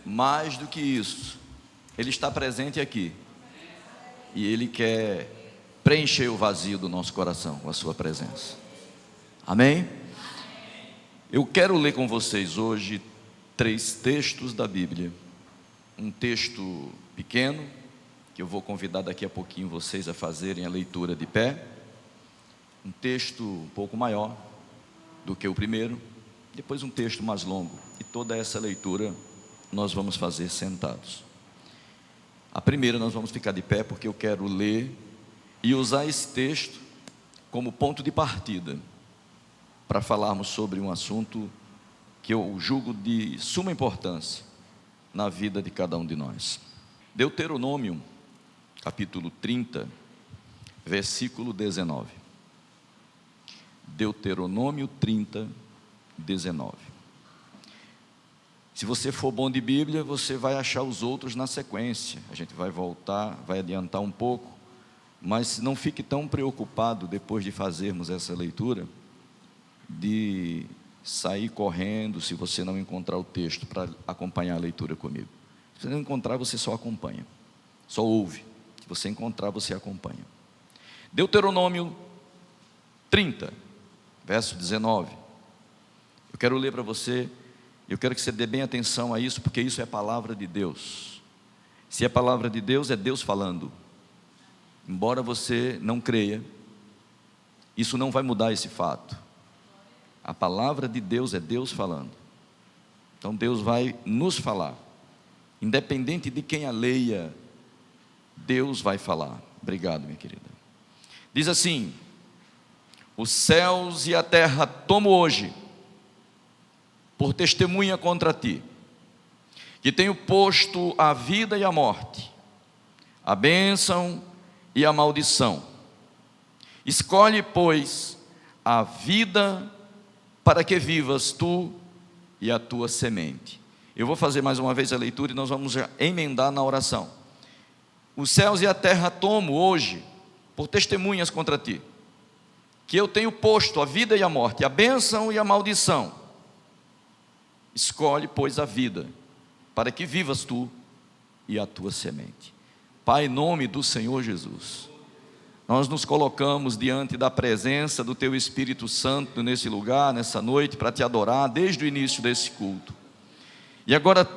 Mais do que isso, Ele está presente aqui. E Ele quer preencher o vazio do nosso coração com a sua presença. Amém? Eu quero ler com vocês hoje 3 textos da Bíblia. Um texto pequeno, que eu vou convidar daqui a pouquinho vocês a fazerem a leitura de pé. Um texto um pouco maior do que o primeiro. Depois um texto mais longo. E toda essa leitura nós vamos fazer sentados. A primeira nós vamos ficar de pé porque eu quero ler e usar esse texto como ponto de partida para falarmos sobre um assunto que eu julgo de suma importância na vida de cada um de nós. Deuteronômio, capítulo 30, versículo 19. Deuteronômio 30, 19. Se você for bom de Bíblia, você vai achar os outros na sequência. A gente vai voltar, vai adiantar um pouco, mas não fique tão preocupado depois de fazermos essa leitura, de sair correndo se você não encontrar o texto para acompanhar a leitura comigo. Se você não encontrar, você só acompanha, só ouve. Se você encontrar, você acompanha. Deuteronômio 30, verso 19. Eu quero ler para você. Eu quero que você dê bem atenção a isso, porque isso é a palavra de Deus. Se é a palavra de Deus, é Deus falando. Embora você não creia, isso não vai mudar esse fato. A palavra de Deus é Deus falando. Então Deus vai nos falar. Independente de quem a leia, Deus vai falar. Obrigado, minha querida. Diz assim: os céus e a terra tomo hoje por testemunha contra ti, que tenho posto a vida e a morte, a bênção e a maldição. Escolhe, pois, a vida para que vivas tu e a tua semente. Eu vou fazer mais uma vez a leitura e nós vamos já emendar na oração. Os céus e a terra tomo hoje por testemunhas contra ti, que eu tenho posto a vida e a morte, a bênção e a maldição. Escolhe, pois, a vida, para que vivas tu e a tua semente. Pai, em nome do Senhor Jesus, nós nos colocamos diante da presença do Teu Espírito Santo nesse lugar, nessa noite, para Te adorar desde o início desse culto. E agora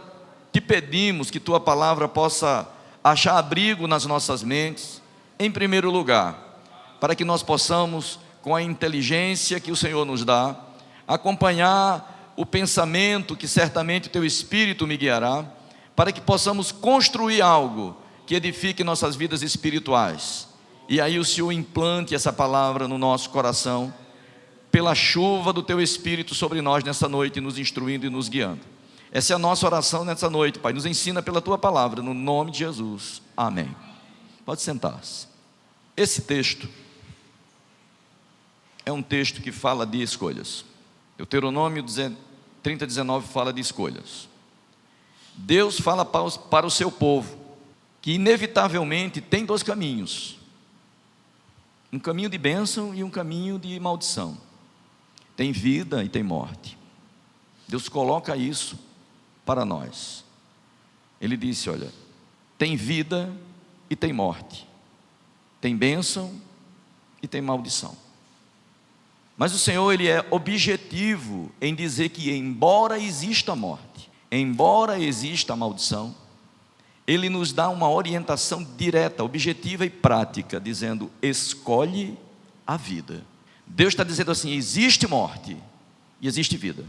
Te pedimos que Tua palavra possa achar abrigo nas nossas mentes, em primeiro lugar, para que nós possamos, com a inteligência que o Senhor nos dá, acompanhar o pensamento que certamente o Teu Espírito me guiará, para que possamos construir algo que edifique nossas vidas espirituais. E aí o Senhor implante essa palavra no nosso coração, pela chuva do Teu Espírito sobre nós nessa noite, nos instruindo e nos guiando. Essa é a nossa oração nessa noite, Pai. Nos ensina pela Tua palavra, no nome de Jesus. Amém. Pode sentar-se. Esse texto é um texto que fala de escolhas. Deuteronômio 30, 19 fala de escolhas. Deus fala para o seu povo que inevitavelmente tem 2 caminhos: um caminho de bênção e um caminho de maldição. Tem vida e tem morte. Deus coloca isso para nós. Ele disse: olha, tem vida e tem morte, tem bênção e tem maldição. Mas o Senhor, Ele é objetivo em dizer que embora exista a morte, embora exista a maldição, Ele nos dá uma orientação direta, objetiva e prática, dizendo: escolhe a vida. Deus está dizendo assim: existe morte e existe vida,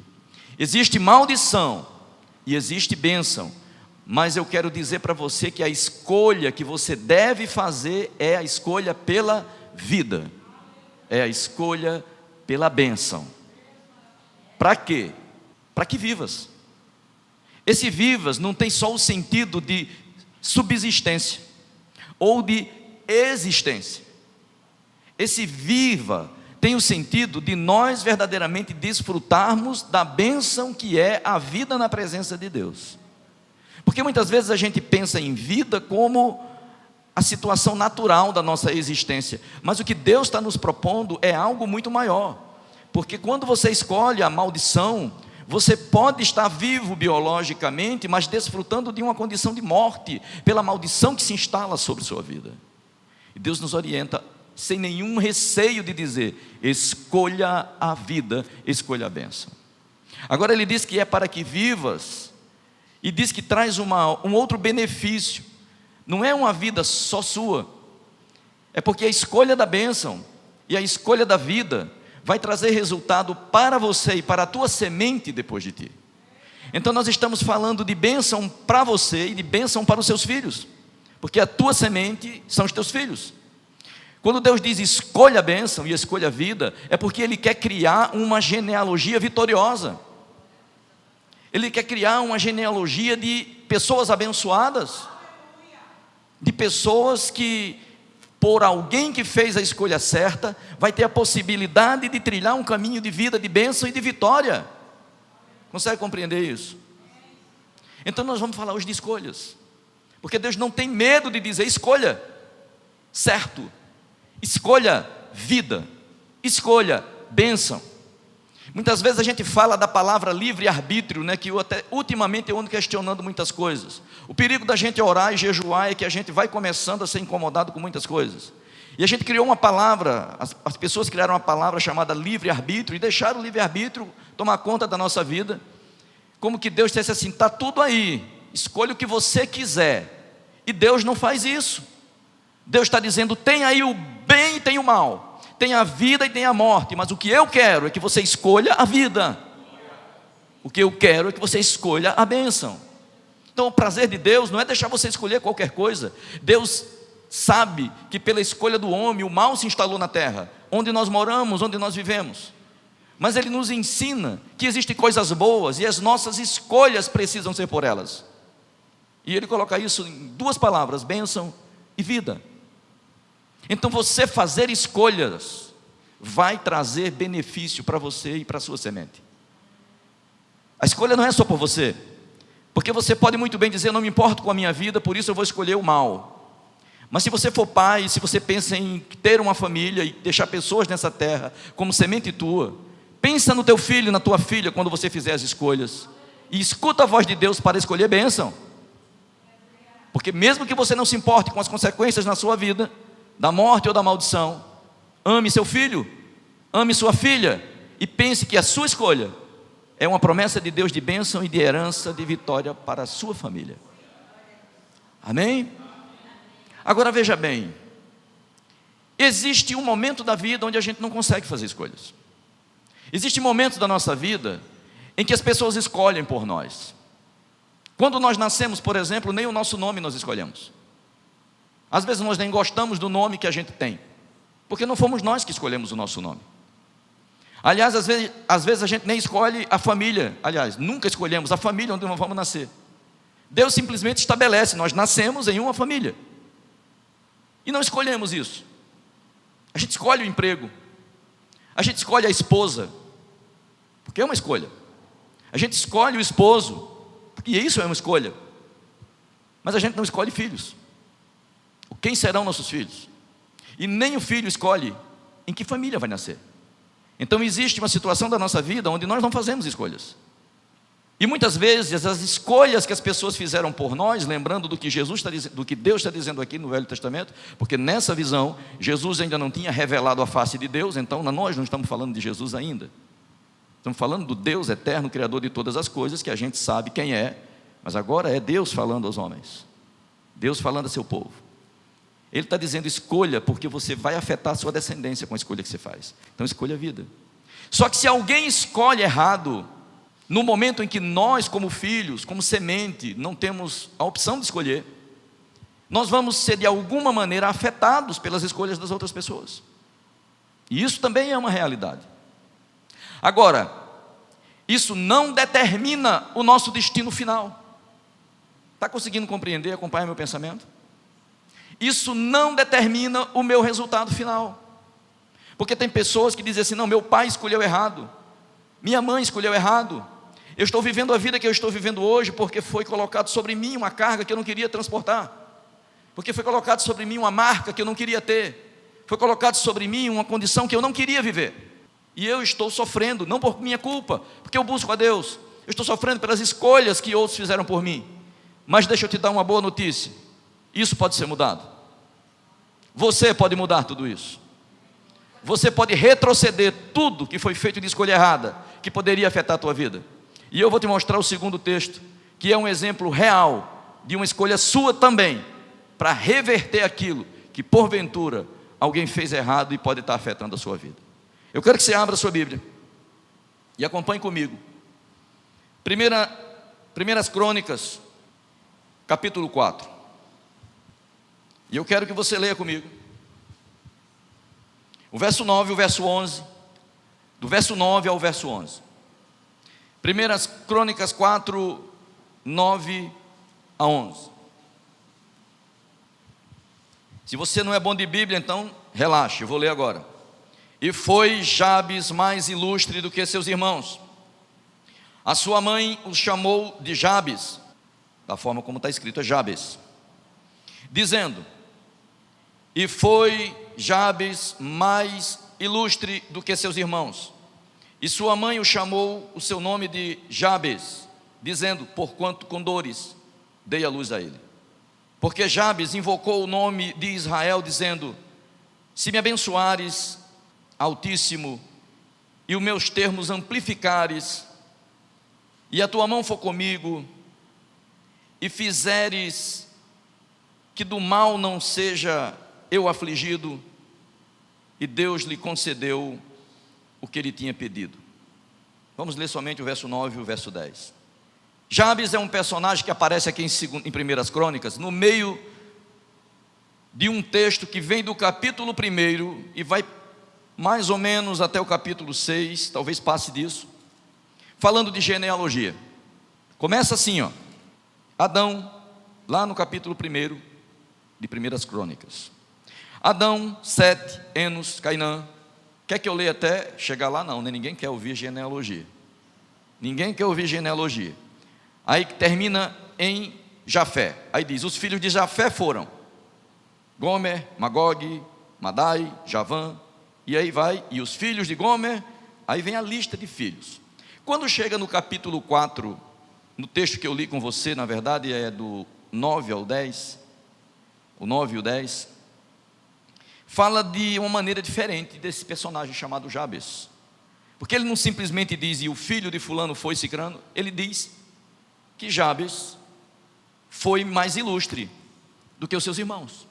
existe maldição e existe bênção, mas eu quero dizer para você que a escolha que você deve fazer é a escolha pela vida, é a escolha pela bênção. Para quê? Para que vivas. Esse vivas não tem só o sentido de subsistência ou de existência. Esse viva tem o sentido de nós verdadeiramente desfrutarmos da bênção que é a vida na presença de Deus. Porque muitas vezes a gente pensa em vida como a situação natural da nossa existência, mas o que Deus está nos propondo é algo muito maior. Porque quando você escolhe a maldição, Você pode estar vivo biologicamente, mas desfrutando de uma condição de morte, pela maldição que se instala sobre sua vida. E Deus nos orienta, sem nenhum receio de dizer: escolha a vida, escolha a bênção. Agora ele diz que é para que vivas, e diz que traz um outro benefício. Não é uma vida só sua, é porque a escolha da bênção e a escolha da vida vai trazer resultado para você e para a tua semente depois de ti. Então nós estamos falando de bênção para você e de bênção para os seus filhos, porque a tua semente são os teus filhos. Quando Deus diz escolha a bênção e escolha a vida, é porque Ele quer criar uma genealogia vitoriosa. Ele quer criar uma genealogia de pessoas abençoadas, de pessoas que, por alguém que fez a escolha certa, vai ter a possibilidade de trilhar um caminho de vida, de bênção e de vitória. Consegue compreender isso? Então nós vamos falar hoje de escolhas, porque Deus não tem medo de dizer: escolha certo, escolha vida, escolha bênção. Muitas vezes a gente fala da palavra livre-arbítrio, né, que eu até ultimamente eu ando questionando muitas coisas. O perigo da gente orar e jejuar é que a gente vai começando a ser incomodado com muitas coisas. E a gente criou uma palavra, as pessoas criaram uma palavra chamada livre-arbítrio, e deixaram o livre-arbítrio tomar conta da nossa vida, como que Deus dissesse assim: está tudo aí, escolha o que você quiser. E Deus não faz isso. Deus está dizendo: tem aí o bem e tem o mal, tem a vida e tem a morte, mas o que eu quero é que você escolha a vida. O que eu quero é que você escolha a bênção. Então o prazer de Deus não é deixar você escolher qualquer coisa. Deus sabe que pela escolha do homem o mal se instalou na terra, onde nós moramos, onde nós vivemos. Mas Ele nos ensina que existem coisas boas e as nossas escolhas precisam ser por elas. E Ele coloca isso em duas palavras: bênção e vida. Então você fazer escolhas vai trazer benefício para você e para a sua semente. A escolha não é só por você, porque você pode muito bem dizer: não me importo com a minha vida, por isso eu vou escolher o mal. Mas se você for pai, se você pensa em ter uma família e deixar pessoas nessa terra como semente tua, pensa no teu filho, na tua filha, quando você fizer as escolhas, e escuta a voz de Deus para escolher bênção. Porque mesmo que você não se importe com as consequências na sua vida, da morte ou da maldição, ame seu filho, ame sua filha, e pense que a sua escolha é uma promessa de Deus de bênção e de herança, de vitória para a sua família. Amém? Agora veja bem, existe um momento da vida onde a gente não consegue fazer escolhas. Existem momentos da nossa vida em que as pessoas escolhem por nós. Quando nós nascemos, por exemplo, nem o nosso nome nós escolhemos. Às vezes nós nem gostamos do nome que a gente tem, porque não fomos nós que escolhemos o nosso nome. Aliás, às vezes a gente nem escolhe a família. Aliás, nunca escolhemos a família onde nós vamos nascer. Deus simplesmente estabelece: nós nascemos em uma família. E não escolhemos isso. A gente escolhe o emprego, a gente escolhe a esposa, porque é uma escolha. A gente escolhe o esposo, porque isso é uma escolha. Mas a gente não escolhe filhos. Quem serão nossos filhos? E nem o filho escolhe em que família vai nascer. Então existe uma situação da nossa vida onde nós não fazemos escolhas. E muitas vezes as escolhas que as pessoas fizeram por nós, lembrando do que do que Deus está dizendo aqui no Velho Testamento, porque nessa visão Jesus ainda não tinha revelado a face de Deus, então nós não estamos falando de Jesus ainda. Estamos falando do Deus eterno, Criador de todas as coisas, que a gente sabe quem é, mas agora é Deus falando aos homens, Deus falando a seu povo. Ele está dizendo: escolha, porque você vai afetar a sua descendência com a escolha que você faz. Então escolha a vida. Só que se alguém escolhe errado, no momento em que nós, como filhos, como semente, não temos a opção de escolher, nós vamos ser de alguma maneira afetados pelas escolhas das outras pessoas. E isso também é uma realidade. Agora, isso não determina o nosso destino final. Está conseguindo compreender, acompanhar meu pensamento? Isso não determina o meu resultado final. Porque tem pessoas que dizem assim: não, meu pai escolheu errado, minha mãe escolheu errado, eu estou vivendo a vida que eu estou vivendo hoje porque foi colocado sobre mim uma carga que eu não queria transportar, porque foi colocado sobre mim uma marca que eu não queria ter, foi colocado sobre mim uma condição que eu não queria viver. E eu estou sofrendo, não por minha culpa, porque eu busco a Deus. Eu estou sofrendo pelas escolhas que outros fizeram por mim. Mas deixa eu te dar uma boa notícia. Isso pode ser mudado. Você pode mudar tudo isso. Você pode retroceder tudo que foi feito de escolha errada, que poderia afetar a tua vida. E eu vou te mostrar o segundo texto, que é um exemplo real de uma escolha sua também, para reverter aquilo que porventura alguém fez errado e pode estar afetando a sua vida. Eu quero que você abra a sua Bíblia e acompanhe comigo. Primeiras Crônicas, capítulo 4. E eu quero que você leia comigo o verso 9 e o verso 11, do verso 9 ao verso 11. Primeiras Crônicas 4, 9 a 11. Se você não é bom de Bíblia, então relaxe, eu vou ler agora. E foi Jabes mais ilustre do que seus irmãos. A sua mãe o chamou de Jabes, da forma como está escrito, é Jabes, dizendo: e foi Jabes mais ilustre do que seus irmãos. E sua mãe o chamou o seu nome de Jabes, dizendo: porquanto com dores dei a luz a ele. Porque Jabes invocou o nome de Israel, dizendo: se me abençoares, Altíssimo, e os meus termos amplificares, e a tua mão for comigo, e fizeres que do mal não seja eu afligido, e Deus lhe concedeu o que ele tinha pedido. Vamos ler somente o verso 9 e o verso 10. Jabes é um personagem que aparece aqui em Primeiras Crônicas, no meio de um texto que vem do capítulo 1 e vai mais ou menos até o capítulo 6, talvez passe disso, falando de genealogia. Começa assim, ó, Adão, lá no capítulo 1 de Primeiras Crônicas. Adão, Sete, Enos, Cainã. Quer que eu leia até chegar lá? Não, né? Ninguém quer ouvir genealogia. Ninguém quer ouvir genealogia. Aí termina em Jafé. Aí diz: os filhos de Jafé foram Gomer, Magog, Madai, Javã. E aí vai, e os filhos de Gomer. Aí vem a lista de filhos. Quando chega no capítulo 4, no texto que eu li com você, na verdade é do 9 ao 10, o 9 e o 10, fala de uma maneira diferente desse personagem chamado Jabes. Porque ele não simplesmente diz: e o filho de fulano foi cicrano. Ele diz que Jabes foi mais ilustre do que os seus irmãos.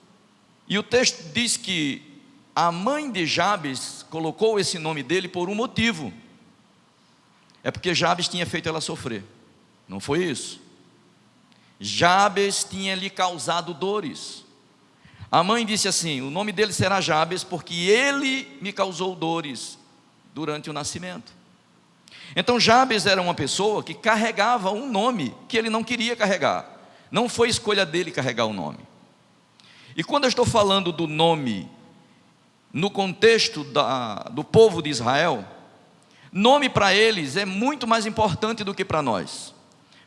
E o texto diz que a mãe de Jabes colocou esse nome dele por um motivo. É porque Jabes tinha feito ela sofrer. Não foi isso? Jabes tinha lhe causado dores. A mãe disse assim: o nome dele será Jabes, porque ele me causou dores durante o nascimento. Então Jabes era uma pessoa que carregava um nome que ele não queria carregar. Não foi escolha dele carregar o nome. E quando eu estou falando do nome no contexto do povo de Israel, nome para eles é muito mais importante do que para nós.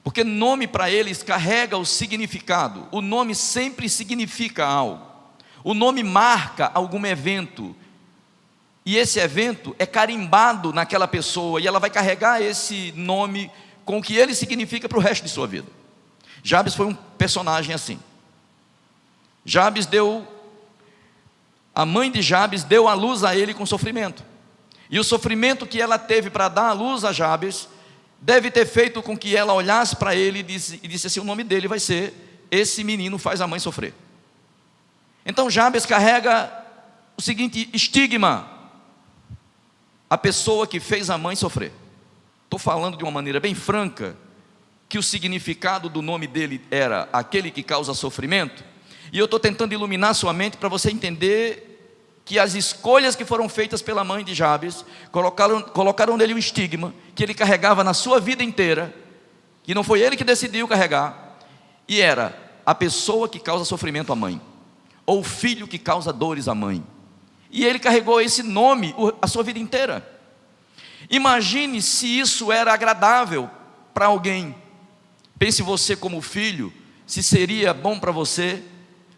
Porque nome para eles carrega o significado. O nome sempre significa algo. O nome marca algum evento. E esse evento é carimbado naquela pessoa, e ela vai carregar esse nome com o que ele significa para o resto de sua vida. Jabes foi um personagem assim. A mãe de Jabes deu a luz a ele com sofrimento. E o sofrimento que ela teve para dar a luz a Jabes deve ter feito com que ela olhasse para ele e disse assim: o nome dele vai ser: esse menino faz a mãe sofrer. Então Jabes carrega o seguinte estigma: a pessoa que fez a mãe sofrer. Estou falando de uma maneira bem franca, que o significado do nome dele era aquele que causa sofrimento. E eu estou tentando iluminar sua mente para você entender que as escolhas que foram feitas pela mãe de Jabes colocaram nele um estigma que ele carregava na sua vida inteira, que não foi ele que decidiu carregar, e era a pessoa que causa sofrimento à mãe, ou o filho que causa dores à mãe. E ele carregou esse nome a sua vida inteira. Imagine se isso era agradável para alguém. Pense você como filho, se seria bom para você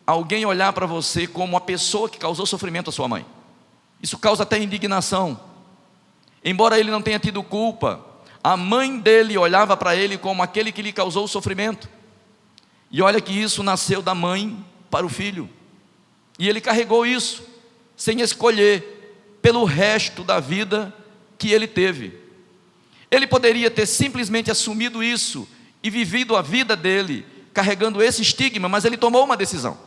alguém olhar para você como a pessoa que causou sofrimento à sua mãe. Isso causa até indignação. embora ele não tenha tido culpa, a mãe dele olhava para ele como aquele que lhe causou o sofrimento. E olha que isso nasceu da mãe para o filho. E ele carregou isso, sem escolher, pelo resto da vida que ele teve. Ele poderia ter simplesmente assumido isso e vivido a vida dele, carregando esse estigma, mas ele tomou uma decisão.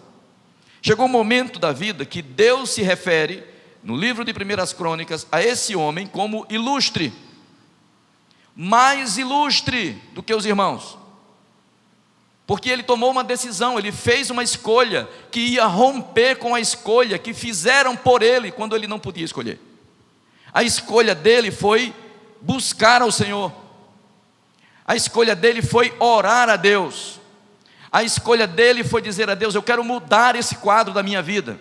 Chegou um momento da vida que Deus se refere, no livro de 1 Crônicas, a esse homem como ilustre, mais ilustre do que os irmãos, porque ele tomou uma decisão, ele fez uma escolha que ia romper com a escolha que fizeram por ele quando ele não podia escolher. A escolha dele foi buscar ao Senhor, a escolha dele foi orar a Deus, a escolha dele foi dizer a Deus: eu quero mudar esse quadro da minha vida,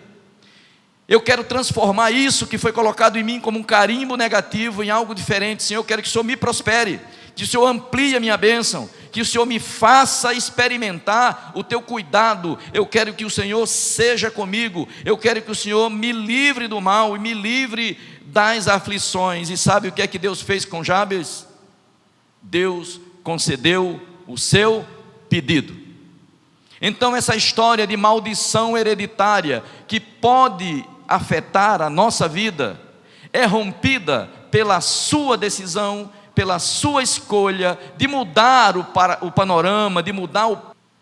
eu quero transformar isso que foi colocado em mim como um carimbo negativo em algo diferente. Senhor, eu quero que o Senhor me prospere, que o Senhor amplie a minha bênção, que o Senhor me faça experimentar o teu cuidado. Eu quero que o Senhor seja comigo, eu quero que o Senhor me livre do mal e me livre das aflições. E sabe o que é que Deus fez com Jabes? Deus concedeu o seu pedido. Então essa história de maldição hereditária que pode afetar a nossa vida é rompida pela sua decisão, pela sua escolha de mudar o panorama, de mudar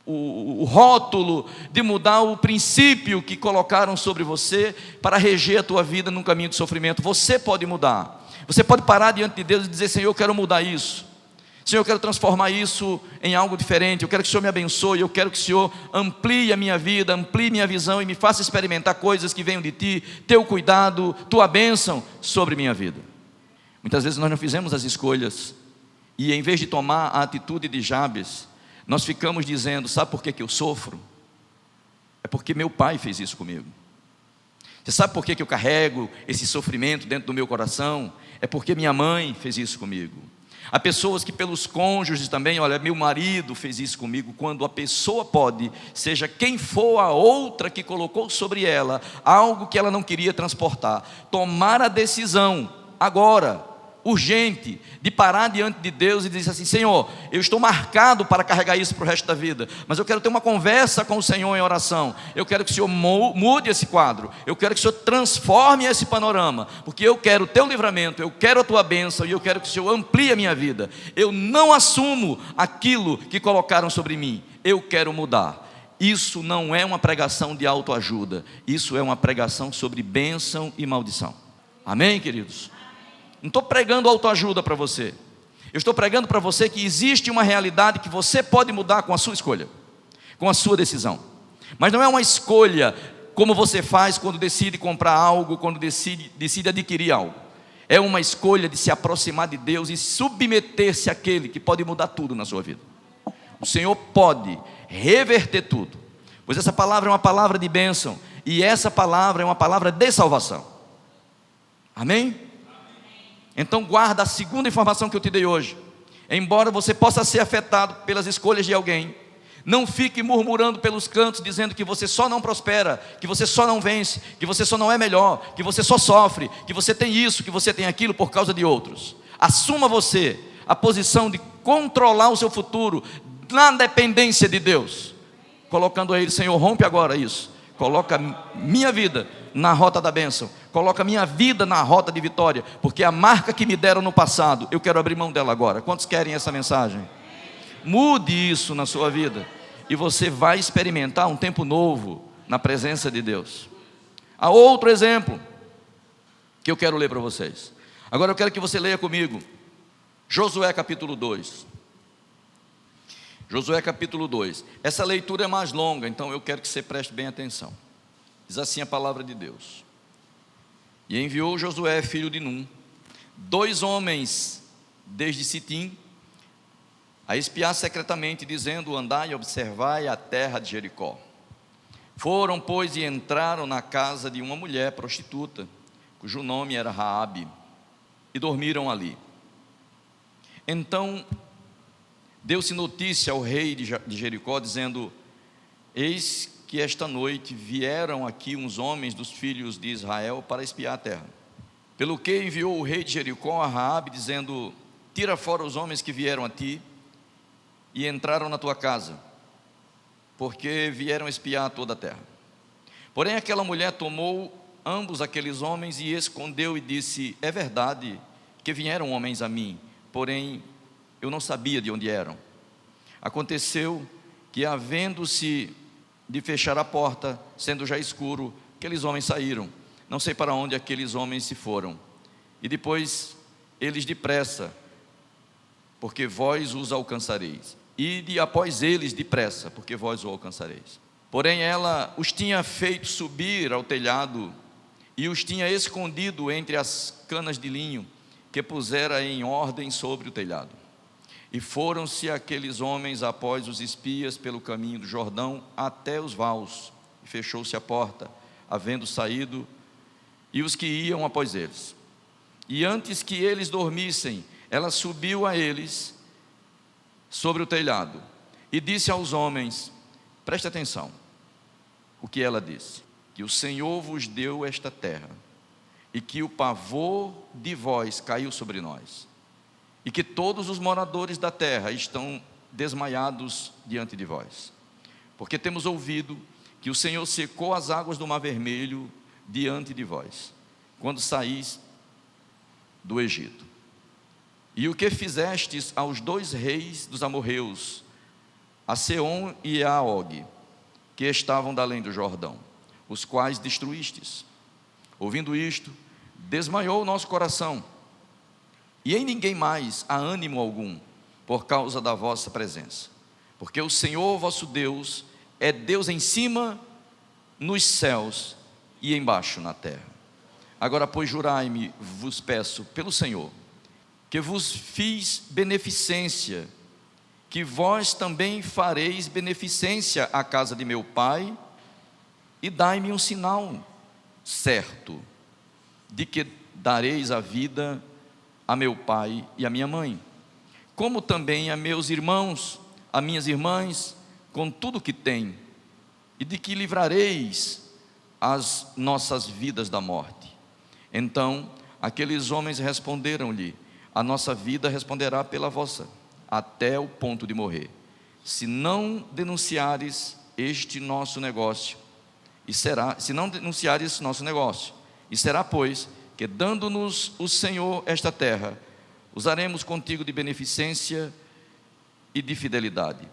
o rótulo, de mudar o princípio que colocaram sobre você para reger a tua vida num caminho de sofrimento. Você pode mudar, você pode parar diante de Deus e dizer: Senhor, eu quero mudar isso, Senhor, eu quero transformar isso em algo diferente, eu quero que o Senhor me abençoe, eu quero que o Senhor amplie a minha vida, amplie minha visão e me faça experimentar coisas que venham de Ti, Teu cuidado, Tua bênção sobre minha vida. Muitas vezes nós não fizemos as escolhas e em vez de tomar a atitude de Jabes, nós ficamos dizendo: sabe por que eu sofro? É porque meu pai fez isso comigo. Você sabe por que eu carrego esse sofrimento dentro do meu coração? É porque minha mãe fez isso comigo. Há pessoas que pelos cônjuges também: olha, meu marido fez isso comigo. Quando a pessoa pode, seja quem for a outra que colocou sobre ela algo que ela não queria transportar, tomar a decisão agora, urgente, de parar diante de Deus e dizer assim: Senhor, eu estou marcado para carregar isso para o resto da vida, mas eu quero ter uma conversa com o Senhor em oração, eu quero que o Senhor mude esse quadro, eu quero que o Senhor transforme esse panorama, porque eu quero o teu livramento, eu quero a tua bênção e eu quero que o Senhor amplie a minha vida. Eu não assumo aquilo que colocaram sobre mim, eu quero mudar. Isso não é uma pregação de autoajuda, isso é uma pregação sobre bênção e maldição. Amém, queridos? Não estou pregando autoajuda para você, eu estou pregando para você que existe uma realidade que você pode mudar com a sua escolha, com a sua decisão. Mas não é uma escolha como você faz quando decide comprar algo, quando decide adquirir algo. É uma escolha de se aproximar de Deus e submeter-se àquele que pode mudar tudo na sua vida. O Senhor pode reverter tudo, pois essa palavra é uma palavra de bênção e essa palavra é uma palavra de salvação. Amém? Então guarda a segunda informação que eu te dei hoje. Embora você possa ser afetado pelas escolhas de alguém, não fique murmurando pelos cantos, dizendo que você só não prospera, que você só não vence, que você só não é melhor, que você só sofre, que você tem isso, que você tem aquilo por causa de outros. Assuma você a posição de controlar o seu futuro na dependência de Deus, colocando a Ele: Senhor, rompe agora isso, coloca minha vida na rota da bênção, coloca minha vida na rota de vitória, porque a marca que me deram no passado, eu quero abrir mão dela agora. Quantos querem essa mensagem? Mude isso na sua vida e você vai experimentar um tempo novo na presença de Deus. Há outro exemplo que eu quero ler para vocês. Agora eu quero que você leia comigo Josué capítulo 2. Josué capítulo 2. Essa leitura é mais longa, então eu quero que você preste bem atenção. Diz assim a palavra de Deus: e enviou Josué, filho de Num, 2 homens desde Sitim, a espiar secretamente, dizendo: andai e observai a terra de Jericó. Foram, pois, e entraram na casa de uma mulher prostituta, cujo nome era Raabe, e dormiram ali. Então deu-se notícia ao rei de Jericó, dizendo: eis que esta noite vieram aqui uns homens dos filhos de Israel para espiar a terra. Pelo que enviou o rei de Jericó a Raabe, dizendo: tira fora os homens que vieram a ti e entraram na tua casa, porque vieram espiar toda a terra. Porém aquela mulher tomou ambos aqueles homens e escondeu e disse: é verdade que vieram homens a mim, porém eu não sabia de onde eram. Aconteceu que, havendo-se de fechar a porta, sendo já escuro, aqueles homens saíram. Não sei para onde aqueles homens se foram. E depois eles depressa, porque vós os alcançareis. Ide após eles depressa, porque vós os alcançareis. Porém ela os tinha feito subir ao telhado e os tinha escondido entre as canas de linho que pusera em ordem sobre o telhado. E foram-se aqueles homens após os espias pelo caminho do Jordão até os vaus, e fechou-se a porta, havendo saído, e os que iam após eles. E antes que eles dormissem, ela subiu a eles sobre o telhado, e disse aos homens: preste atenção, o que ela disse: que o Senhor vos deu esta terra, e que o pavor de vós caiu sobre nós, e que todos os moradores da terra estão desmaiados diante de vós, porque temos ouvido que o Senhor secou as águas do Mar Vermelho diante de vós, quando saís do Egito. E o que fizestes aos dois reis dos amorreus, a Seom e a Og, que estavam da além do Jordão, os quais destruístes. Ouvindo isto, desmaiou o nosso coração, e em ninguém mais há ânimo algum, por causa da vossa presença, porque o Senhor vosso Deus é Deus em cima nos céus e embaixo na terra. Agora, pois, jurai-me, vos peço, pelo Senhor, que vos fiz beneficência, que vós também fareis beneficência à casa de meu pai, e dai-me um sinal certo, de que dareis a vida a meu pai e a minha mãe, como também a meus irmãos, a minhas irmãs, com tudo que têm, e de que livrareis as nossas vidas da morte. Então aqueles homens responderam-lhe: a nossa vida responderá pela vossa, até o ponto de morrer, se não denunciares este nosso negócio, e será, se não denunciares nosso negócio, e será, pois, que dando-nos o Senhor esta terra, usaremos contigo de beneficência e de fidelidade.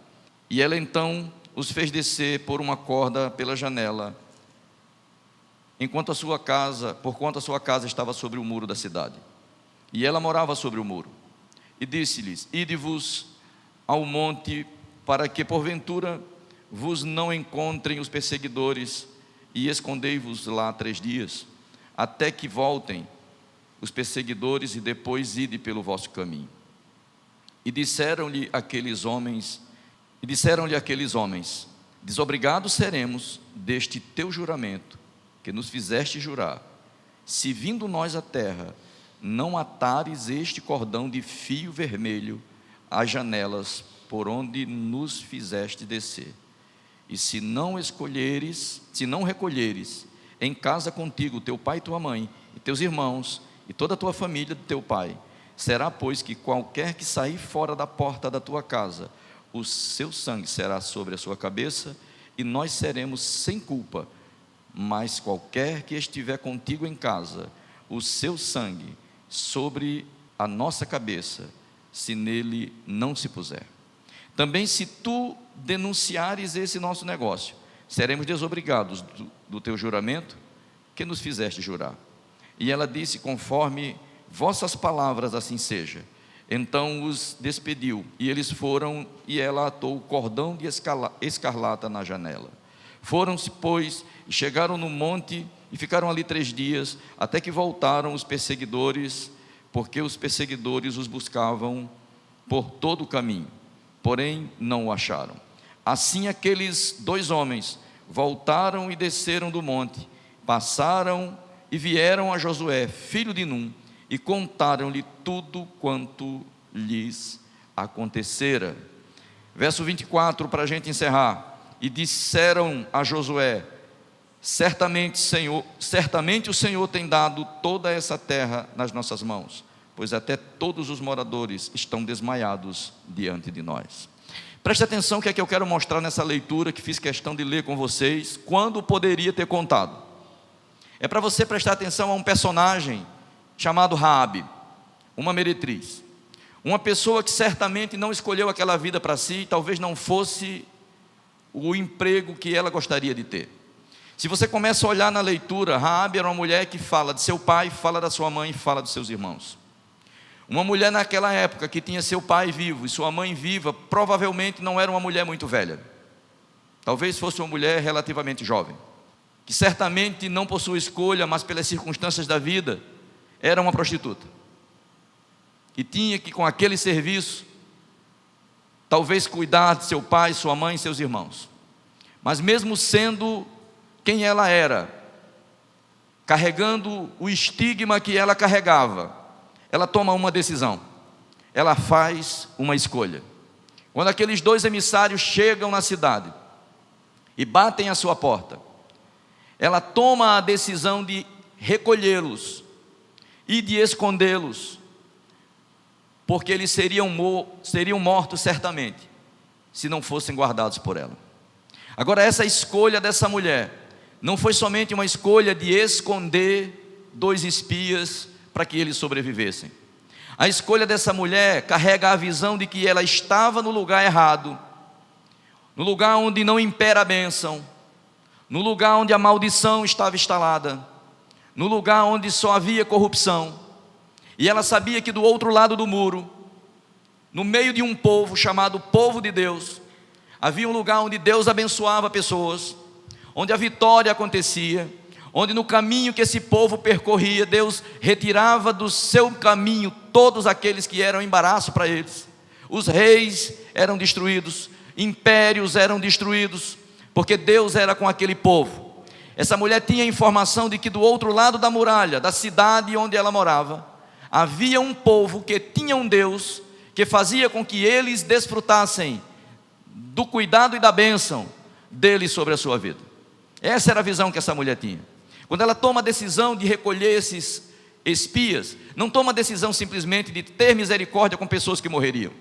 E ela então os fez descer por uma corda pela janela, porquanto a sua casa estava sobre o muro da cidade, e ela morava sobre o muro. E disse-lhes: ide-vos ao monte, para que porventura vos não encontrem os perseguidores, e escondei-vos lá 3 dias, até que voltem os perseguidores, e depois ide pelo vosso caminho. E disseram-lhe aqueles homens: desobrigados seremos deste teu juramento, que nos fizeste jurar, se vindo nós à terra, não atares este cordão de fio vermelho às janelas por onde nos fizeste descer. E se não recolheres em casa contigo teu pai e tua mãe, e teus irmãos, e toda a tua família do teu pai, será, pois, que qualquer que sair fora da porta da tua casa, o seu sangue será sobre a sua cabeça, e nós seremos sem culpa. Mas qualquer que estiver contigo em casa, o seu sangue sobre a nossa cabeça, se nele não se puser. Também, se tu denunciares esse nosso negócio, seremos desobrigados do teu juramento que nos fizeste jurar. E ela disse: conforme vossas palavras, assim seja. Então os despediu, e eles foram, e ela atou o cordão de escarlata na janela. Foram-se, pois, e chegaram no monte, e ficaram ali 3 dias, até que voltaram os perseguidores, porque os perseguidores os buscavam por todo o caminho, porém não o acharam. Assim aqueles 2 homens voltaram e desceram do monte, passaram e vieram a Josué, filho de Num, e contaram-lhe tudo quanto lhes acontecera. Verso 24, para a gente encerrar. E disseram a Josué: certamente o Senhor tem dado toda essa terra nas nossas mãos, pois até todos os moradores estão desmaiados diante de nós. Preste atenção, o que é que eu quero mostrar nessa leitura que fiz questão de ler com vocês, quando poderia ter contado. É para você prestar atenção a um personagem chamado Raabe, uma meretriz, uma pessoa que certamente não escolheu aquela vida para si, talvez não fosse o emprego que ela gostaria de ter. Se você começa a olhar na leitura, Raabe era uma mulher que fala de seu pai, fala da sua mãe, fala dos seus irmãos. Uma mulher naquela época que tinha seu pai vivo e sua mãe viva, provavelmente não era uma mulher muito velha. Talvez fosse uma mulher relativamente jovem, que certamente não por sua escolha, mas pelas circunstâncias da vida, era uma prostituta. E tinha que, com aquele serviço, talvez cuidar de seu pai, sua mãe e seus irmãos. Mas mesmo sendo quem ela era, carregando o estigma que ela carregava, ela toma uma decisão, ela faz uma escolha. Quando aqueles 2 emissários chegam na cidade e batem à sua porta, ela toma a decisão de recolhê-los e de escondê-los, porque eles seriam mortos certamente, se não fossem guardados por ela. Agora, essa escolha dessa mulher não foi somente uma escolha de esconder 2 espias para que eles sobrevivessem. A escolha dessa mulher carrega a visão de que ela estava no lugar errado, no lugar onde não impera a bênção, no lugar onde a maldição estava instalada, no lugar onde só havia corrupção. E ela sabia que do outro lado do muro, no meio de um povo chamado povo de Deus, havia um lugar onde Deus abençoava pessoas, onde a vitória acontecia, onde no caminho que esse povo percorria, Deus retirava do seu caminho todos aqueles que eram embaraço para eles. Os reis eram destruídos, impérios eram destruídos, porque Deus era com aquele povo. Essa mulher tinha a informação de que do outro lado da muralha, da cidade onde ela morava, havia um povo que tinha um Deus, que fazia com que eles desfrutassem do cuidado e da bênção dele sobre a sua vida. Essa era a visão que essa mulher tinha. Quando ela toma a decisão de recolher esses espias, não toma a decisão simplesmente de ter misericórdia com pessoas que morreriam.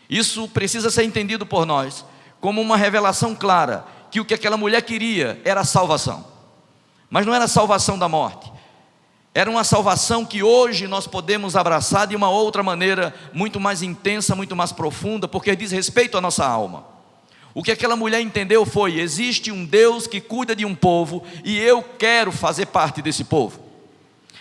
Isso precisa ser entendido por nós como uma revelação clara, que o que aquela mulher queria era a salvação. Mas não era a salvação da morte. Era uma salvação que hoje nós podemos abraçar de uma outra maneira, muito mais intensa, muito mais profunda, porque diz respeito à nossa alma. O que aquela mulher entendeu foi: existe um Deus que cuida de um povo e eu quero fazer parte desse povo.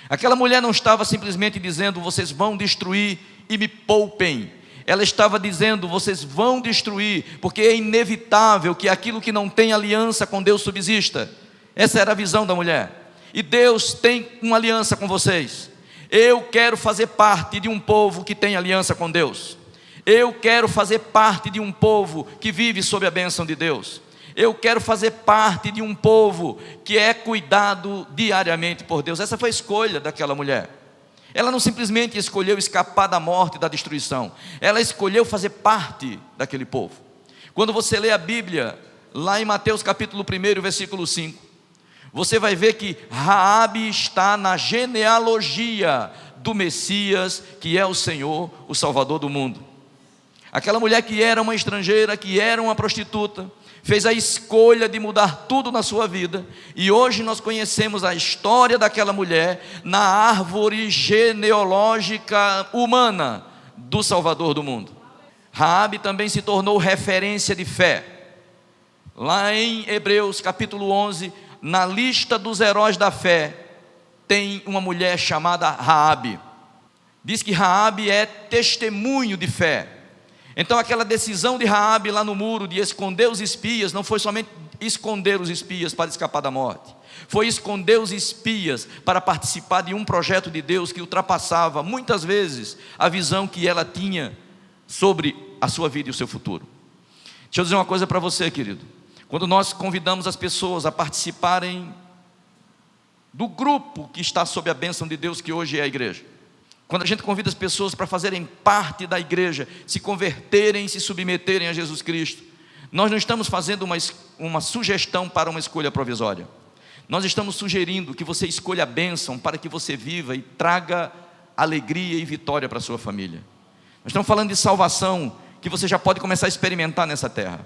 Aquela mulher não estava simplesmente dizendo: vocês vão destruir e me poupem. Ela estava dizendo: vocês vão destruir, porque é inevitável que aquilo que não tem aliança com Deus subsista. Essa era a visão da mulher. E Deus tem uma aliança com vocês. Eu quero fazer parte de um povo que tem aliança com Deus. Eu quero fazer parte de um povo que vive sob a bênção de Deus. Eu quero fazer parte de um povo que é cuidado diariamente por Deus. Essa foi a escolha daquela mulher. Ela não simplesmente escolheu escapar da morte e da destruição. Ela escolheu fazer parte daquele povo. Quando você lê a Bíblia, lá em Mateus capítulo 1, versículo 5, você vai ver que Raabe está na genealogia do Messias, que é o Senhor, o Salvador do mundo. Aquela mulher que era uma estrangeira, que era uma prostituta, fez a escolha de mudar tudo na sua vida, e hoje nós conhecemos a história daquela mulher na árvore genealógica humana do Salvador do mundo. Raabe também se tornou referência de fé. Lá em Hebreus capítulo 11, na lista dos heróis da fé, tem uma mulher chamada Raabe. Diz que Raabe é testemunho de fé. Então aquela decisão de Raabe lá no muro de esconder os espias, não foi somente esconder os espias para escapar da morte, foi esconder os espias para participar de um projeto de Deus que ultrapassava muitas vezes a visão que ela tinha sobre a sua vida e o seu futuro. Deixa eu dizer uma coisa para você, querido. Quando nós convidamos as pessoas a participarem do grupo que está sob a bênção de Deus, que hoje é a igreja, quando a gente convida as pessoas para fazerem parte da igreja, se converterem, se submeterem a Jesus Cristo, nós não estamos fazendo uma sugestão para uma escolha provisória. Nós estamos sugerindo que você escolha a bênção para que você viva e traga alegria e vitória para a sua família. Nós estamos falando de salvação que você já pode começar a experimentar nessa terra.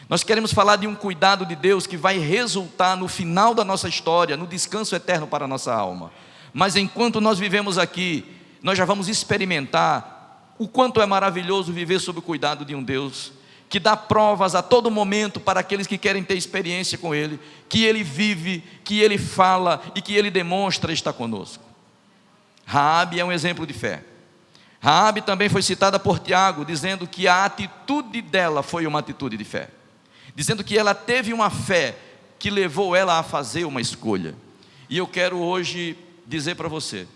Nós queremos falar de um cuidado de Deus que vai resultar no final da nossa história, no descanso eterno para a nossa alma. Mas enquanto nós vivemos aqui, nós já vamos experimentar o quanto é maravilhoso viver sob o cuidado de um Deus que dá provas a todo momento para aqueles que querem ter experiência com Ele, que Ele vive, que Ele fala e que Ele demonstra estar conosco. Raabe é um exemplo de fé. Raabe também foi citada por Tiago, dizendo que a atitude dela foi uma atitude de fé, dizendo que ela teve uma fé que levou ela a fazer uma escolha. E eu quero hoje dizer para você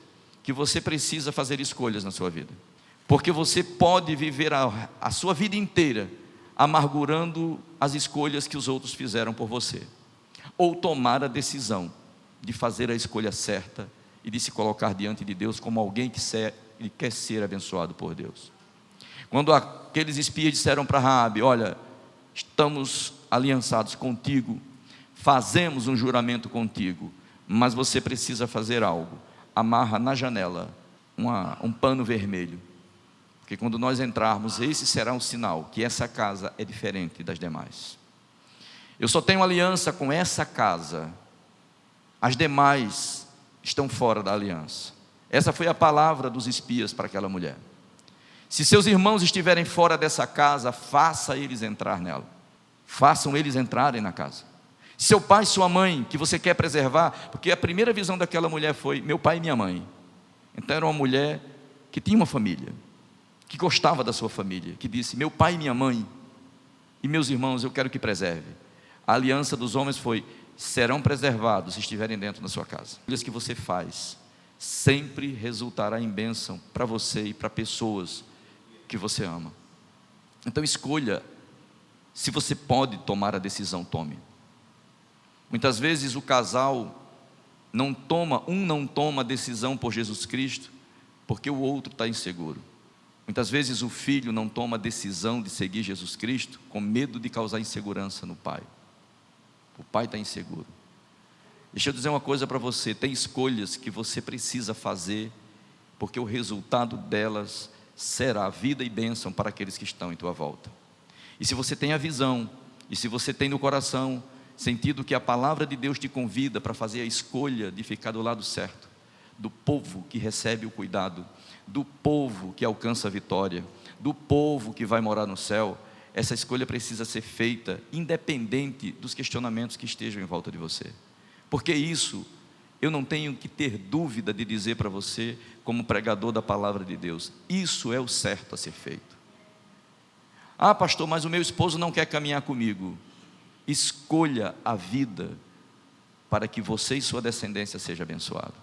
que você precisa fazer escolhas na sua vida, porque você pode viver a sua vida inteira amargurando as escolhas que os outros fizeram por você, ou tomar a decisão de fazer a escolha certa e de se colocar diante de Deus como alguém que quer ser abençoado por Deus. Quando aqueles espias disseram para Raabe: olha, estamos aliançados contigo, fazemos um juramento contigo, mas você precisa fazer algo. Amarra na janela um pano vermelho, porque quando nós entrarmos, esse será um sinal que essa casa é diferente das demais. Eu só tenho aliança com essa casa, as demais estão fora da aliança. Essa foi a palavra dos espias para aquela mulher. Se seus irmãos estiverem fora dessa casa, faça eles entrar nela, façam eles entrarem na casa. Seu pai, sua mãe, que você quer preservar, porque a primeira visão daquela mulher foi meu pai e minha mãe. Então era uma mulher que tinha uma família, que gostava da sua família, que disse: meu pai e minha mãe e meus irmãos eu quero que preserve. A aliança dos homens foi: serão preservados se estiverem dentro da sua casa. As escolhas que você faz sempre resultará em bênção para você e para pessoas que você ama. Então escolha. Se você pode tomar a decisão, tome. Muitas vezes o casal não toma a decisão por Jesus Cristo porque o outro está inseguro. Muitas vezes o filho não toma a decisão de seguir Jesus Cristo com medo de causar insegurança no pai. O pai está inseguro. Deixa eu dizer uma coisa para você: tem escolhas que você precisa fazer, porque o resultado delas será vida e bênção para aqueles que estão em tua volta. E se você tem a visão, e se você tem no coração sentido que a palavra de Deus te convida para fazer a escolha de ficar do lado certo, do povo que recebe o cuidado, do povo que alcança a vitória, do povo que vai morar no céu, essa escolha precisa ser feita independente dos questionamentos que estejam em volta de você. Porque isso, eu não tenho que ter dúvida de dizer para você, como pregador da palavra de Deus, isso é o certo a ser feito. Ah, pastor, mas o meu esposo não quer caminhar comigo. Escolha a vida para que você e sua descendência seja abençoado.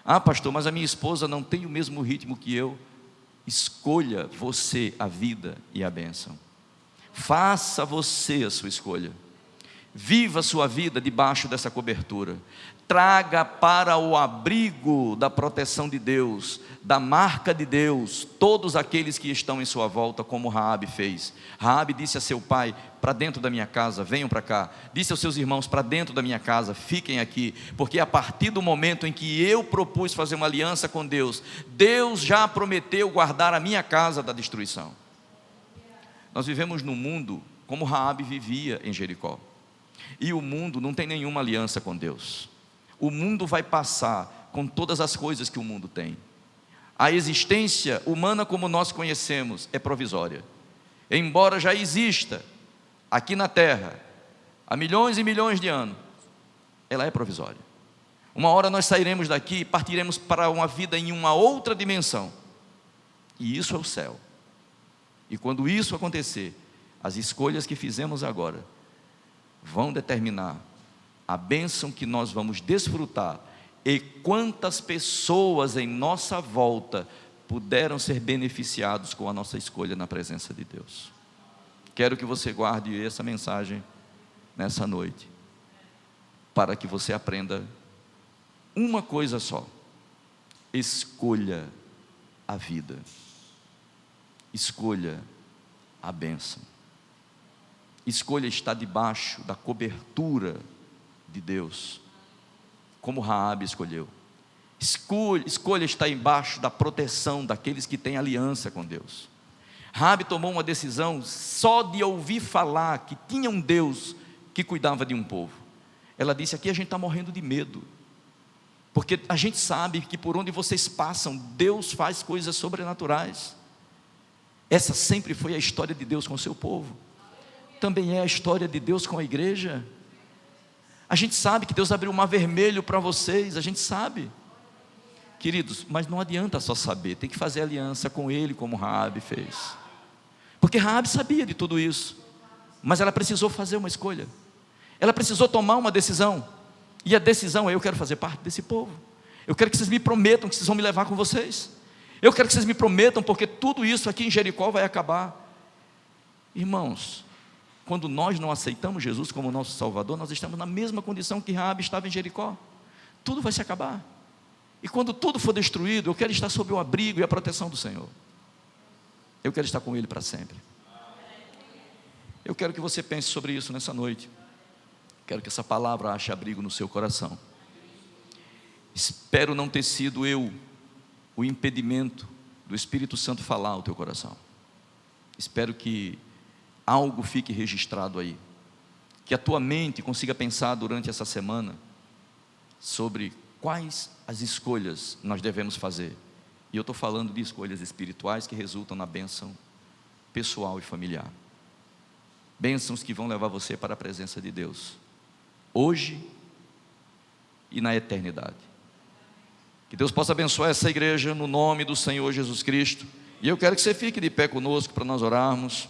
Ah, pastor, mas a minha esposa não tem o mesmo ritmo que eu. Escolha você a vida e a bênção. Faça você a sua escolha. Viva a sua vida debaixo dessa cobertura. Traga para o abrigo da proteção de Deus, da marca de Deus, todos aqueles que estão em sua volta, como Raabe fez. Raabe disse a seu pai: para dentro da minha casa, venham para cá. Disse aos seus irmãos: para dentro da minha casa, fiquem aqui, porque a partir do momento em que eu propus fazer uma aliança com Deus, Deus já prometeu guardar a minha casa da destruição. Nós vivemos num mundo como Raabe vivia em Jericó, e o mundo não tem nenhuma aliança com Deus. O mundo vai passar com todas as coisas que o mundo tem. A existência humana como nós conhecemos é provisória. Embora já exista aqui na terra há milhões e milhões de anos, ela é provisória. Uma hora nós sairemos daqui e partiremos para uma vida em uma outra dimensão, e isso é o céu. E quando isso acontecer, as escolhas que fizemos agora vão determinar a bênção que nós vamos desfrutar e quantas pessoas em nossa volta puderam ser beneficiados com a nossa escolha na presença de Deus. Quero que você guarde essa mensagem nessa noite, para que você aprenda uma coisa só: escolha a vida, escolha a bênção, escolha estar debaixo da cobertura de Deus, como Raabe escolheu. Escolha estar embaixo da proteção daqueles que têm aliança com Deus. Raabe tomou uma decisão só de ouvir falar que tinha um Deus que cuidava de um povo. Ela disse: aqui a gente está morrendo de medo, porque a gente sabe que por onde vocês passam, Deus faz coisas sobrenaturais. Essa sempre foi a história de Deus com o seu povo. Também é a história de Deus com a igreja. A gente sabe que Deus abriu o mar vermelho para vocês, a gente sabe. Queridos, mas não adianta só saber, tem que fazer aliança com Ele, como Raabe fez. Porque Raabe sabia de tudo isso, mas ela precisou fazer uma escolha. Ela precisou tomar uma decisão. E a decisão é: eu quero fazer parte desse povo. Eu quero que vocês me prometam que vocês vão me levar com vocês. Eu quero que vocês me prometam, porque tudo isso aqui em Jericó vai acabar. Irmãos, quando nós não aceitamos Jesus como nosso Salvador, nós estamos na mesma condição que Raabe estava em Jericó. Tudo vai se acabar. E quando tudo for destruído, eu quero estar sob o abrigo e a proteção do Senhor. Eu quero estar com Ele para sempre. Eu quero que você pense sobre isso nessa noite. Quero que essa palavra ache abrigo no seu coração. Espero não ter sido eu o impedimento do Espírito Santo falar ao teu coração. Espero que algo fique registrado aí, que a tua mente consiga pensar durante essa semana sobre quais as escolhas nós devemos fazer. E eu estou falando de escolhas espirituais que resultam na bênção pessoal e familiar. Bênçãos que vão levar você para a presença de Deus, hoje e na eternidade. Que Deus possa abençoar essa igreja no nome do Senhor Jesus Cristo. E eu quero que você fique de pé conosco para nós orarmos.